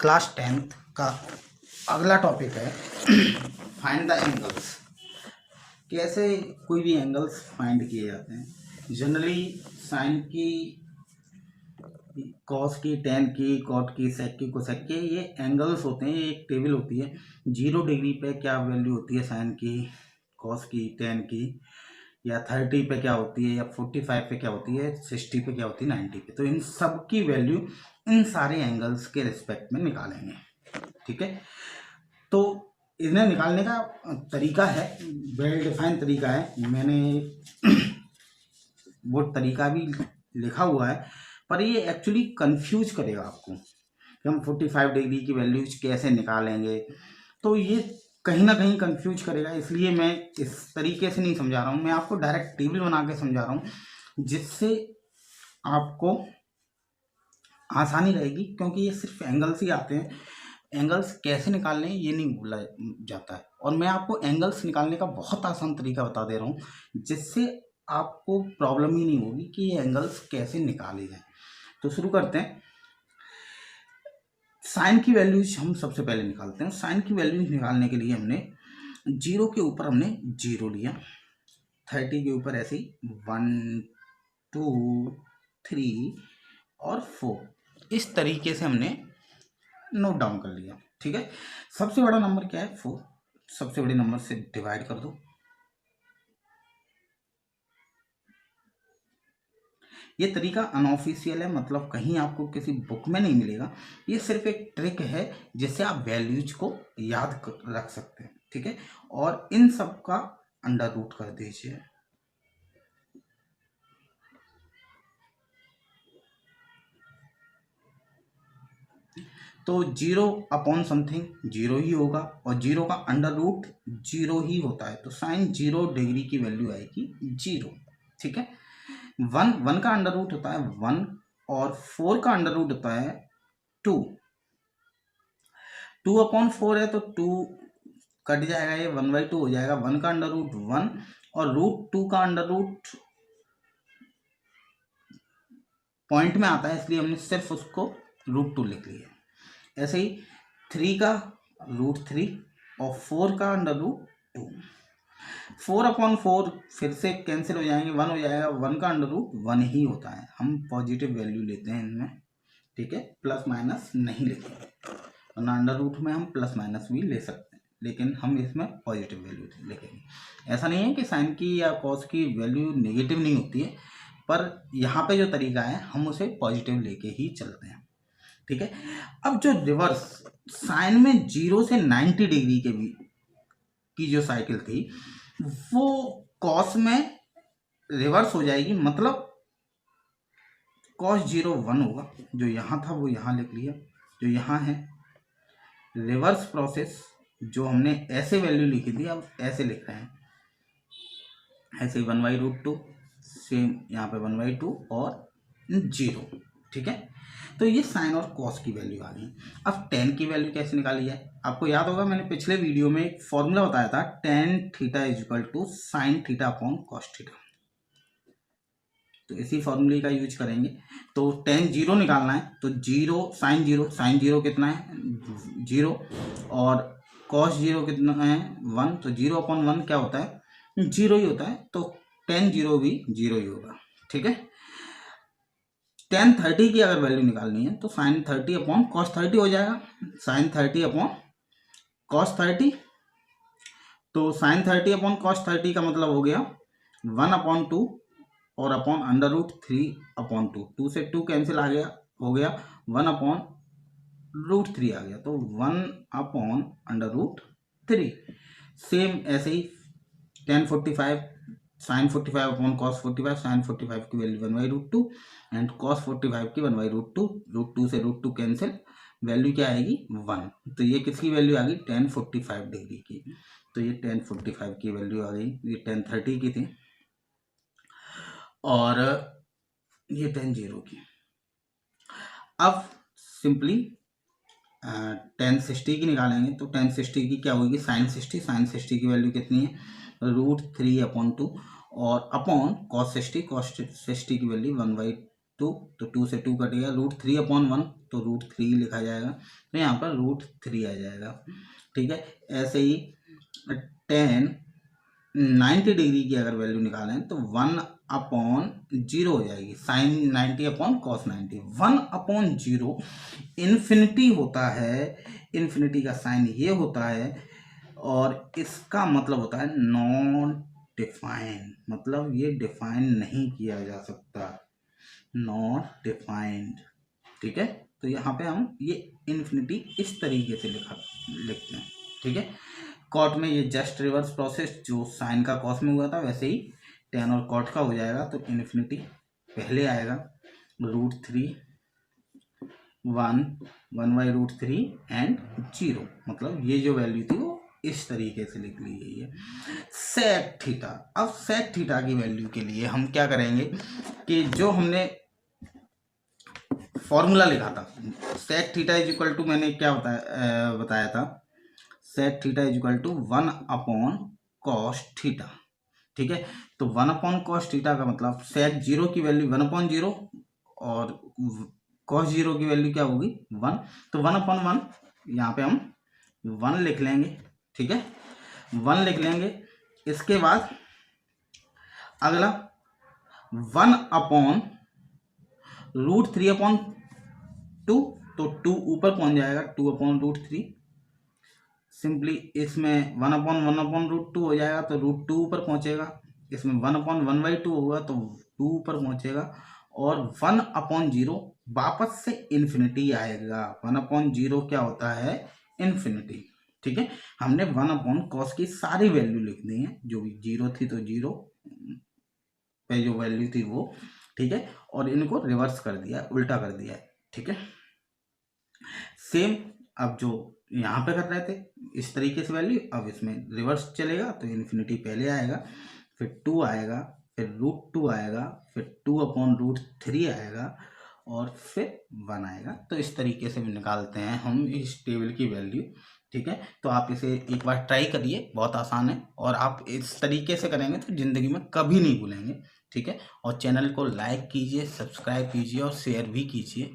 Class 10th का अगला topic है फाइंड द एंगल्स। कैसे कोई भी एंगल्स फाइंड किए जाते हैं। जनरली साइन की, कॉस की, टेन की, कॉट की, सेक की, कोसेक के, ये एंगल्स होते हैं। ये एक टेबल होती है। 0 डिग्री पे क्या वैल्यू होती है साइन की, कॉस की, टेन की, या 30 पे क्या होती है, या 45 पे क्या होती है, 60 पे क्या होती है, 90 पे। तो इन सब की वैल्यू इन सारे एंगल्स के रिस्पेक्ट में निकालेंगे। ठीक है, तो इन्हें निकालने का तरीका है, वेल डिफाइंड तरीका है। मैंने वो तरीका भी लिखा हुआ है, पर ये एक्चुअली कंफ्यूज करेगा आपको कि हम 45 डिग्री की वैल्यूज कैसे निकालेंगे। तो ये कहीं ना कहीं कंफ्यूज करेगा, इसलिए मैं इस तरीके से नहीं समझा रहा हूँ। मैं आपको डायरेक्ट टेबल बना के समझा रहा हूँ, जिससे आपको आसानी रहेगी, क्योंकि ये सिर्फ एंगल्स ही आते हैं। एंगल्स कैसे निकालने हैं ये नहीं बोला जाता है, और मैं आपको एंगल्स निकालने का बहुत आसान तरीका बता दे रहा हूँ, जिससे आपको प्रॉब्लम ही नहीं होगी कि ये एंगल्स कैसे निकाले जाए। तो शुरू करते हैं। साइन की वैल्यूज हम सबसे पहले निकालते हैं। साइन की वैल्यूज निकालने के लिए हमने 0 के ऊपर हमने 0 लिया, 30 के ऊपर ऐसे ही 1 2 3 और 4, इस तरीके से हमने नोट डाउन कर लिया। ठीक है, सबसे बड़ा नंबर क्या है, 4। सबसे बड़े नंबर से डिवाइड कर दो। ये तरीका अनऑफिशियल है, मतलब कहीं आपको किसी बुक में नहीं मिलेगा। ये सिर्फ एक ट्रिक है जिससे आप वैल्यूज को याद रख सकते हैं। ठीक है, और इन सब का अंडर रूट कर दीजिए। तो 0 अपॉन समथिंग 0 ही होगा, और 0 का अंडर रूट 0 ही होता है। तो साइन 0 डिग्री की वैल्यू आएगी 0। ठीक है, 1 का अंडर रूट होता है 1, और 4 का अंडर रूट होता है 2। 2 अपॉन 4 है तो 2 कट जाएगा, ये 1/2 हो जाएगा। 1 का अंडर रूट 1, और रूट 2 का अंडर रूट पॉइंट में आता है, इसलिए हमने सिर्फ उसको रूट 2 लिख लिया। ऐसे ही 3 का रूट 3 और 4 का अंडर रूट 2। 4 अपॉन 4 फिर से कैंसिल हो जाएंगे, 1 हो जाएगा। 1 का अंडर रूट 1 ही होता है। हम पॉजिटिव वैल्यू लेते हैं इनमें। ठीक है, प्लस माइनस नहीं लेते, वरना अंडर रूट में हम प्लस माइनस भी ले सकते हैं, लेकिन हम इसमें पॉजिटिव वैल्यू लिखेंगे। ऐसा नहीं है कि साइन की या कॉस की वैल्यू नेगेटिव नहीं होती है, पर यहाँ पे जो तरीका है हम उसे पॉजिटिव लेके ही चलते हैं। ठीक है, अब जो रिवर्स साइन में 0 से 90 डिग्री के भी की जो साइकिल थी, वो कॉस में रिवर्स हो जाएगी। मतलब कॉस 0 1 होगा, जो यहाँ था वो यहाँ लिख लिया, जो यहाँ है। रिवर्स प्रोसेस जो हमने ऐसे वैल्यू लिखी थी, अब ऐसे लिख रहे हैं, ऐसे 1/√2, सेम यहाँ पे 1/2 और 0। ठीक है, तो ये साइन और कॉस की वैल्यू आ गई। अब टेन की वैल्यू कैसे निकाली है, आपको याद होगा मैंने पिछले वीडियो में एक फॉर्मूला बताया था, tan theta equal to sine theta upon cos theta. तो इसी फॉर्मूले का यूज करेंगे। तो tan 0 निकालना है, तो 0 साइन 0 कितना है 0, और कॉस 0 कितना है 1। तो 0 अपॉन 1 क्या होता है 0 ही होता है, तो tan 0 भी 0 ही होगा। ठीक है, tan 30 की अगर वैल्यू निकालनी है तो साइन 30 अपॉन कॉस 30 हो जाएगा। साइन 30 अपॉन कॉस 30, तो साइन 30 अपॉन कॉस 30 का मतलब हो गया 1/2 और अपॉन अंडर रूट 3 अपॉन 2। 2 से 2 कैंसिल आ गया, हो गया 1/√3 आ गया, तो 1/√3। सेम ऐसे ही tan 45 sine 45 upon cos 45, sine 45 की वैल्यू 1/√2 एंड कॉस 45 की 1/√2। √2 से √2 कैंसिल, वैल्यू क्या आएगी 1। तो ये किसकी वैल्यू आ गई tan 45 डिग्री की। तो ये tan 45 की वैल्यू आ गई, ये tan 30 की थी, और ये tan 0 की। अब सिंपली tan 60 की निकालेंगे, तो tan 60 की क्या होगी साइन 60 की वैल्यू कितनी है √3/2, और अपॉन cos 60 की वैल्यू 1/2 2, तो 2 से 2 कटेगा, √3/1 तो √3 लिखा जाएगा, तो यहाँ पर √3 आ जाएगा। ठीक है, ऐसे ही 90 डिग्री की अगर वैल्यू निकालें तो 1/0 हो जाएगी, sin 90/cos 90। 1/0 इन्फिनिटी होता है, इन्फिनिटी का साइन ये होता है, और इसका मतलब होता है नॉन डिफाइंड, मतलब ये डिफाइन नहीं किया जा सकता, नॉट डिफाइंड। ठीक है, तो यहाँ पे हम ये इन्फिनिटी इस तरीके से लिखते हैं। ठीक है, कॉट में ये जस्ट रिवर्स प्रोसेस, जो साइन का कॉस में हुआ था वैसे ही टेन और कॉट का हो जाएगा, तो इन्फिनिटी पहले आएगा, √3 1/√3 एंड 0, मतलब ये जो वैल्यू थी वो इस तरीके से लिख ली गई है। सेक थीटा, अब सेक थीटा की वैल्यू के लिए हम क्या करेंगे कि जो हमने फॉर्मूला लिखा था, sec theta is equal to, मैंने क्या बताया था, sec theta is equal to 1/cos theta. ठीक है, तो 1/cos थीटा का मतलब सेक 0 की वैल्यू 1/0 और cos 0 की वैल्यू क्या होगी 1, तो 1/1 यहाँ पे हम 1 लिख लेंगे। ठीक है, 1 लिख लेंगे। इसके बाद अगला 1/√3/2, तो 2 ऊपर पहुंच जाएगा, 2/√3। सिंपली इसमें 1/1/√2 हो जाएगा, तो √2 ऊपर पहुंचेगा। इसमें 1/1/2 होगा तो 2 ऊपर पहुंचेगा, और 1/0 वापस से इन्फिनिटी आएगा। 1/0 क्या होता है, इन्फिनिटी। ठीक है, हमने 1/cos की सारी वैल्यू लिख दी है, जो भी 0 थी तो 0 पे जो वैल्यू थी वो। ठीक है, और इनको रिवर्स कर दिया, उल्टा कर दिया है। ठीक है, सेम अब जो यहाँ पे कर रहे थे इस तरीके से वैल्यू, अब इसमें रिवर्स चलेगा, तो इन्फिनिटी पहले आएगा, फिर 2 आएगा, फिर √2 आएगा, फिर 2/√3 आएगा, और फिर 1 आएगा। तो इस तरीके से निकालते हैं हम इस टेबल की वैल्यू। ठीक है, तो आप इसे एक बार ट्राई करिए, बहुत आसान है, और आप इस तरीके से करेंगे तो ज़िंदगी में कभी नहीं भूलेंगे। ठीक है, और चैनल को लाइक कीजिए, सब्सक्राइब कीजिए और शेयर भी कीजिए।